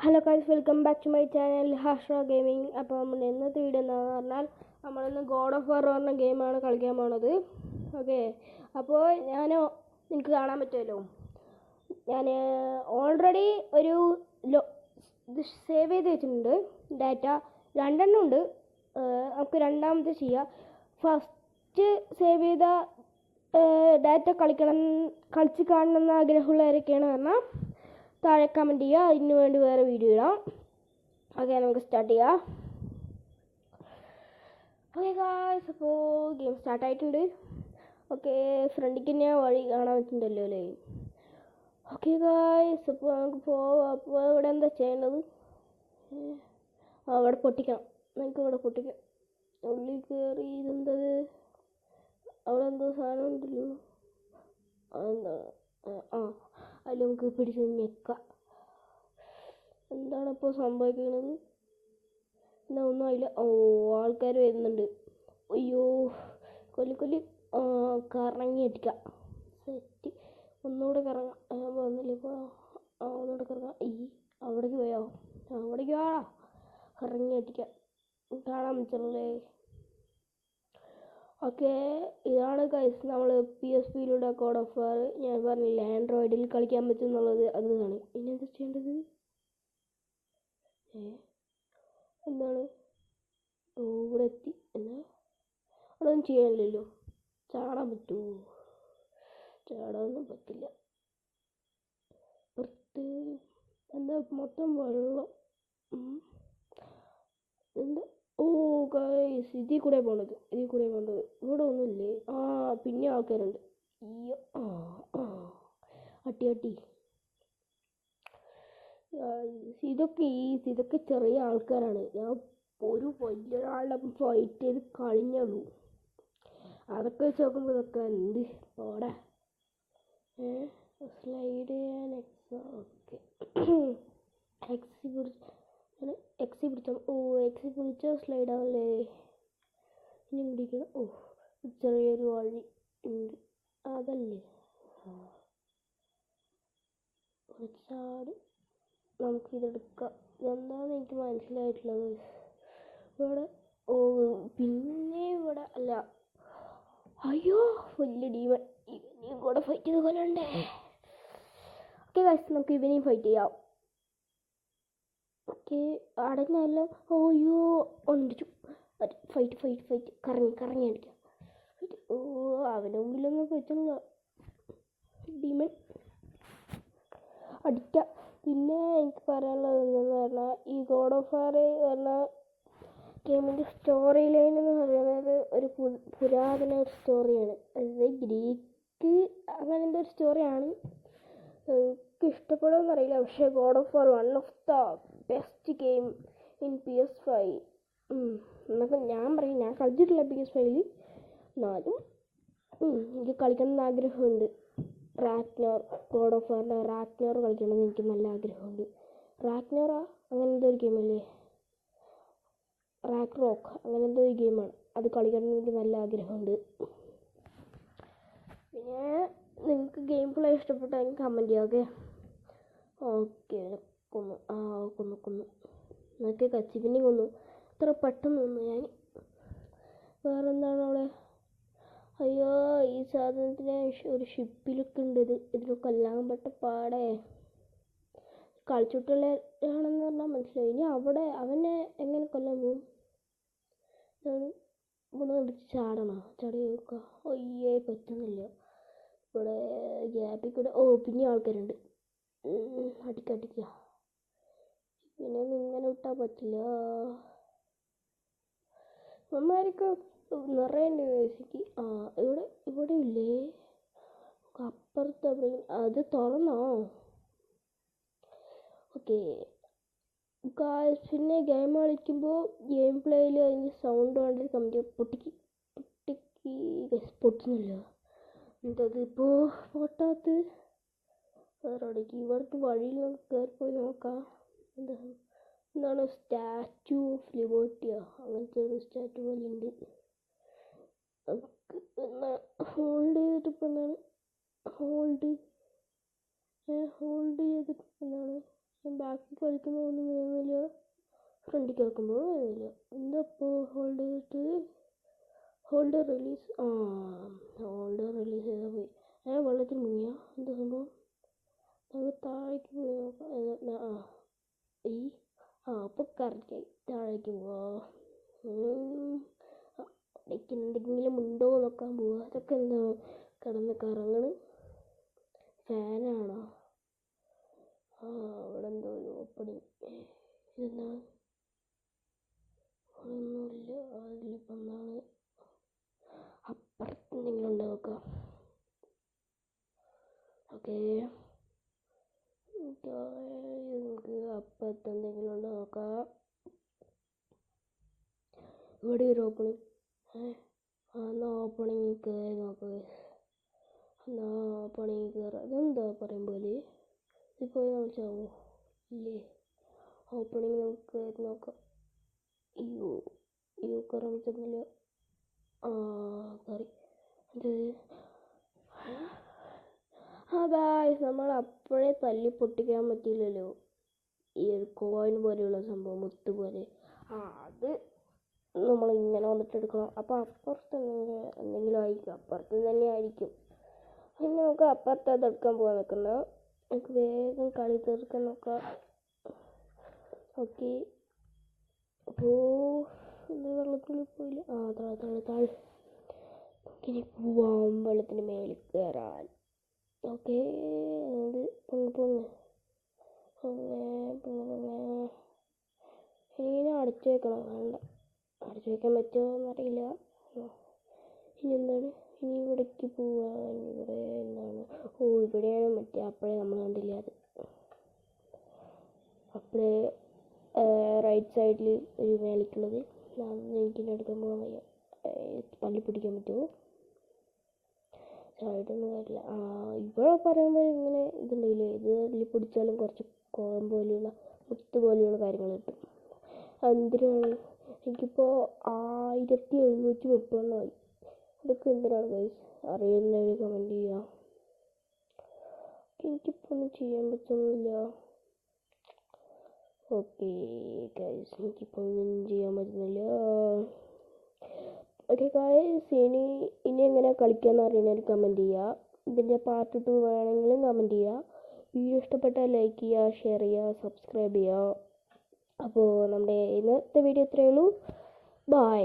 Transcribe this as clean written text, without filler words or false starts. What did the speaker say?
Hello guys, welcome back to my channel ഹാഷ്ര gaming. അപ്പോൾ നമ്മൾ ഇന്നത്തെ വീഡിയോ എന്താണെന്ന് പറഞ്ഞാൽ നമ്മളിന്ന് ഗോഡ് ഓഫ് വാർ പറഞ്ഞ ഗെയിമാണ് കളിക്കാൻ പോണത്. ഓക്കെ, അപ്പോൾ നിങ്ങൾക്ക് കാണാൻ പറ്റുമല്ലോ, ഞാൻ ഓൾറെഡി ഒരു ഇത് സേവ് ചെയ്ത് വെച്ചിട്ടുണ്ട്. ഡാറ്റ രണ്ടെണ്ണം ഉണ്ട്, നമുക്ക് രണ്ടാമത്തെ ചെയ്യാം. ഫസ്റ്റ് സേവ് ചെയ്ത ഡാറ്റ കളിച്ച് കാണണമെന്ന് ആഗ്രഹമുള്ളവരൊക്കെയാണ് പറഞ്ഞാൽ താഴെ കമൻറ്റ് ചെയ്യുക, അതിന് വേണ്ടി വേറെ വീഡിയോ ഇടാം. ഓക്കെ, നമുക്ക് സ്റ്റാർട്ട് ചെയ്യാം. ഓക്കെ ഗായ്സ്, അപ്പോൾ ഗെയിം സ്റ്റാർട്ടായിട്ടുണ്ട്. ഓക്കെ, ഫ്രണ്ടിക്ക് തന്നെ വഴി കാണാൻ പറ്റുന്നുണ്ടല്ലോ അല്ലേ. ഓക്കെ ഗായ്സ്, അപ്പോൾ നമുക്ക് പോവാം. അപ്പോൾ ഇവിടെ എന്താ ചെയ്യേണ്ടത്? ഇവിടെ പൊട്ടിക്കണം. നമുക്ക് ഇവിടെ പൊട്ടിക്കാം. ഉള്ളിൽ കയറി ഇതെന്തത്, അവിടെ എന്തോ സാധനം ഉണ്ടല്ലോ, അതെന്താണ്? അതിൽ നമുക്ക് പിടിച്ച് ഞെക്കാം. എന്താണ് ഇപ്പോൾ സംഭവിക്കുന്നത്? എന്നാ ഒന്നും ആയില്ല. ആൾക്കാർ വരുന്നുണ്ട്. അയ്യോ, കൊല്ലി കറങ്ങി അടിക്കാം. സെറ്റ്. ഒന്നുകൂടെ കറങ്ങാം. വന്നില്ല ഇപ്പോൾ. ഒന്നുകൂടെ കറങ്ങാം. അവിടേക്ക് പോയോ? അവിടേക്ക് വാടാ, കറങ്ങി അടിക്കാം. കാണാൻ പറ്റല്ലേ? ഓക്കെ, ഇതാണ് ഗൈസ് നമ്മൾ PSPയിലൂടെ ഗോഡ് ഓഫ് വാർ. ഞാൻ പറഞ്ഞില്ല ആൻഡ്രോയിഡിൽ കളിക്കാൻ പറ്റും എന്നുള്ളത്, അതാണ്. ഇനി എന്താ ചെയ്യേണ്ടത്? എന്താണ്? ഇവിടെ എത്തി. എന്നാ അവിടെ ഒന്നും ചെയ്യാനില്ലല്ലോ. ചാടാൻ പറ്റുമോ? ചാടാനൊന്നും പറ്റില്ല. പുറത്ത് എന്താ മൊത്തം വെള്ളം. എന്താ? ഗൈസ്, ഇതിൽ കൂടെ പോകേണ്ടത്. ഇവിടെ ഒന്നുമില്ലേ? പിന്നെ ആൾക്കാരുണ്ട്. അയ്യോ, അട്ടി. ഇതൊക്കെ ചെറിയ ആൾക്കാരാണ്. ഞാൻ ഒരു വലിയൊരാളുടെ ഫൈറ്റ് ചെയ്ത് കഴിഞ്ഞുള്ളൂ. അതൊക്കെ വെച്ച് നോക്കുമ്പോൾ ഇതൊക്കെ എന്ത് പോടാ. സ്ലൈഡ് ചെയ്യാൻ ഓക്കെ. എക്സി പിടിച്ചാൽ സ്ലൈഡ് ആവല്ലേ? ഇനി പിടിക്കണം. ചെറിയൊരു വഴി ഉണ്ട്, അതല്ലേ? ചാടി നമുക്കിതെടുക്കാം. എന്താണെന്ന് എനിക്ക് മനസ്സിലായിട്ടുള്ളത് ഇവിടെ. പിന്നെ ഇവിടെ അല്ല. അയ്യോ, വലിയ ഡീമൺ. ഇവനെയും കൂടെ ഫൈറ്റ് ചെയ്ത് കൊല്ലണ്ടേ? ഓക്കെ ഗൈസ്, നമുക്ക് ഇവനെയും ഫൈറ്റ് ചെയ്യാം. ഓക്കെ, അടഞ്ഞല്ലോ. അയ്യോ, ഒന്നിച്ചു. ഫൈറ്റ് കറങ്ങി അടിക്കാം. അവൻ്റെ മുമ്പിലൊന്നും പറ്റുന്നില്ല. ഡീമൺ അടിക്കാം. പിന്നെ എനിക്ക് പറയാനുള്ളത് എന്തെന്ന് പറഞ്ഞാൽ, ഈ ഗോഡ് ഓഫ് വാർ പറഞ്ഞ ഗെയിമിൻ്റെ സ്റ്റോറി ലൈൻ എന്ന് പറയുന്നത് ഒരു പുരാതന സ്റ്റോറിയാണ്. അതായത് ഗ്രീക്ക് അങ്ങനെ എന്തോ ഒരു സ്റ്റോറിയാണ്. എനിക്ക് ഇഷ്ടപ്പെടുമെന്ന് അറിയില്ല, പക്ഷേ God of war one of the best game in PS5 എന്നൊക്കെ ഞാൻ പറയും. ഞാൻ കളിച്ചിട്ടില്ല PS5, എന്നാലും എനിക്ക് കളിക്കണമെന്ന് ആഗ്രഹമുണ്ട്. ഗോഡ് ഓഫ് വാറിൻ്റെ റാഗ്നോർ കളിക്കണമെന്ന് എനിക്ക് നല്ല ആഗ്രഹമുണ്ട്. റാഗ്നോറാ അങ്ങനെ എന്തോ ഒരു ഗെയിമല്ലേ? റാഗ്നറോക്ക് അങ്ങനെ എന്തോ ഒരു ഗെയിമാണ്. അത് കളിക്കണമെന്ന് എനിക്ക് നല്ല ആഗ്രഹമുണ്ട്. പിന്നെ നിങ്ങൾക്ക് ഗെയിം പ്ലേ ഇഷ്ടപ്പെട്ടാൽ എനിക്ക് കമൻറ്റ് ചെയ്യാം. ഓക്കെ, കൊന്നു എന്നൊക്കെ കച്ചി പിന്നെ കൊന്നു. ഇത്ര പെട്ടെന്ന് കൊന്നു ഞാൻ. വേറെന്താണ് അവിടെ? അയ്യോ, ഈ സാധനത്തിന് ഒരു ഷിപ്പിലൊക്കെ ഉണ്ട്. ഇതിൽ കൊല്ലാൻ പെട്ട പാടേ. കളിച്ചിട്ടുള്ളതാണെന്ന് പറഞ്ഞാൽ മനസ്സിലായി. ഇനി അവിടെ അവനെ എങ്ങനെ കൊല്ലാൻ പോകും? ഇവിടെ അടിച്ച് ചാടി നോക്കുക. അയ്യേ, പറ്റുന്നില്ല. ഇവിടെ ഗ്യാപ്പിൽ കൂടെ പിന്നെ ആൾക്കാരുണ്ട്. അടിക്കുക. പിന്നെ ഇങ്ങനെ വിട്ടാൽ പറ്റില്ല. അമ്മമാർക്ക് നിറയുണ്ട് മ്യൂസിക്ക്. ഇവിടെ ഇല്ലേ? അപ്പുറത്ത് അത് തുറന്നോ? ഓക്കെ ഗായ്സ്, പിന്നെ ഗെയിം കളിക്കുമ്പോൾ ഗെയിം പ്ലേയിൽ അതിൻ്റെ സൗണ്ട് വേണ്ടി പൊട്ടിക്ക് പൊട്ടുന്നില്ല. എന്തത് ഇപ്പോൾ പൊട്ടാത്ത? വേറെ എവിടേക്ക്? ഇവിടേക്ക് വഴിയിൽ നമുക്ക് കയറിപ്പോയി നോക്കാം. എന്താണ്? സ്റ്റാച്യു ഓഫ് ലിബർട്ടിയോ അങ്ങനത്തെ ഒരു സ്റ്റാച്യു പോലെ ഉണ്ട്. നമുക്ക് ഹോൾഡ് ചെയ്തിട്ട് ഇപ്പം എന്താണ്? ഹോൾഡ് ചെയ്തിട്ട് എന്താണ്? ഞാൻ ബാക്കിൽ കളിക്കുമ്പോൾ ഒന്നും വീഴുന്നില്ല, ഫ്രണ്ടിലേക്ക് വെക്കുമ്പോൾ വീഴുന്നില്ല. എന്താ ഇപ്പോൾ ഹോൾഡ് ചെയ്തിട്ട് ഹോൾഡ് റിലീസ് ഹോൾഡ് റിലീസ് ചെയ്താൽ പോയി. വെള്ളത്തിൽ മുങ്ങിയ എന്താ സംഭവം? നമുക്ക് താഴേക്ക് പോയി നോക്കാം. അപ്പോൾ കറക്റ്റായി താഴേക്ക് പോവാ. അവിടേക്ക് എന്തെങ്കിലും ഉണ്ടോ നോക്കാൻ പോവാ. അതൊക്കെ എന്താ കിടന്ന് കറങ്ങണ്? ഫാനാണോ? അവിടെ എന്തോ ഒരു ഓപ്പണിങ്. ഇതെന്താണ്? ഒന്നുമില്ല. അതിലിപ്പോൾ എന്താണ്? അപ്പുറത്ത് എന്തെങ്കിലും ഉണ്ടോ നോക്കാം. ഓക്കെ, നമുക്ക് അപ്പുറത്ത് എന്തെങ്കിലും ഉണ്ടോ നോക്കാം. ഇവിടെ ഒരു ഓപ്പണിങ്. എന്നാ ഓപ്പണിങ് കയറി നോക്കാം. എന്നാ ഓപ്പണിങ് കയറാം. ഇതെന്താ പറയുമ്പോൾ ഇപ്പോൾ കളിച്ചാവോ? ഇല്ലേ, ഓപ്പണിങ് നമുക്ക് കയറി നോക്കാം. കയറാൻ പറ്റുന്നില്ല. കയറി. ഗായ്സ്, നമ്മൾ അപ്പോഴേ തല്ലി പൊട്ടിക്കാൻ പറ്റിയില്ലല്ലോ. ഈ ഒരു കോയിൻ പോലെയുള്ള സംഭവം, മുത്ത് പോലെ. അത് നമ്മൾ ഇങ്ങനെ വന്നിട്ട് എടുക്കണം. അപ്പോൾ അപ്പുറത്ത് എന്തെങ്കിലും ആയിരിക്കും, അപ്പുറത്ത് തന്നെ ആയിരിക്കും. ഇനി നമുക്ക് അപ്പുറത്ത് അത് എടുക്കാൻ പോകാൻ നിൽക്കുന്നത്. നമുക്ക് വേഗം കളി തീർക്കാൻ നോക്കാം. ഓക്കെ, അപ്പോൾ ഇത് വെള്ളത്തിൽ പോയില്ല. താഴെ ഇനി പോവാം വെള്ളത്തിന് മേളിൽ കയറാൻ. ഓക്കെ, അത് പൊങ്ങ് ഇനി അടച്ചു വെക്കണം. വേണ്ട, അടച്ചു വെക്കാൻ പറ്റുമോ എന്നറിയില്ല. ഇനി എന്താണ്? ഇനി ഇവിടേക്ക് പോവാൻ. ഇവിടെ എന്താണ്? ഇവിടെയാണ് മറ്റേ അപ്പോഴേ നമ്മൾ കണ്ടില്ല. അത് അപ്പോഴേ റൈറ്റ് സൈഡിൽ ഒരു മേളിക്കുള്ളത്. എനിക്കിനി എടുക്കാൻ പോകാൻ വയ്യ. തല്ലി പിടിക്കാൻ പറ്റുമോ? സൈഡൊന്നും വരില്ല. ഇവിടെ പറയുമ്പോൾ ഇങ്ങനെ ഇതുണ്ടെങ്കിലേ, ഇത് തല്ലി പിടിച്ചാലും കുറച്ച് കോയം പോലെയുള്ള മുത്ത് പോലെയുള്ള കാര്യങ്ങൾ കിട്ടും. എന്തിനാണ്? എനിക്കിപ്പോൾ 1730 ഇതൊക്കെ എന്തിനാണ് ഗൈസ്? അറിയുന്നവർ കമൻറ്റ് ചെയ്യുക. എനിക്കിപ്പോൾ ഒന്നും ചെയ്യാൻ പറ്റുന്നില്ല. ഓക്കെ ഗൈസ്, എനിക്കിപ്പോൾ ഒന്നും ചെയ്യാൻ പറ്റുന്നില്ല. ഓക്കെ ഗൈസ്, ഇനി എങ്ങനെ കളിക്കാമെന്ന് അറിയുന്നവർ കമൻറ്റ് ചെയ്യുക. ഇതിൻ്റെ പാർട്ട് 2 വേണമെങ്കിലും കമൻറ്റ് ചെയ്യുക. വീഡിയോ ഇഷ്ടപ്പെട്ടാൽ ലൈക്ക് ചെയ്യുക, ഷെയർ ചെയ്യുക, സബ്സ്ക്രൈബ് ചെയ്യുക. അപ്പോൾ നമ്മുടെ ഇന്നത്തെ വീഡിയോ ഇത്രയേ ഉള്ളൂ. ബൈ.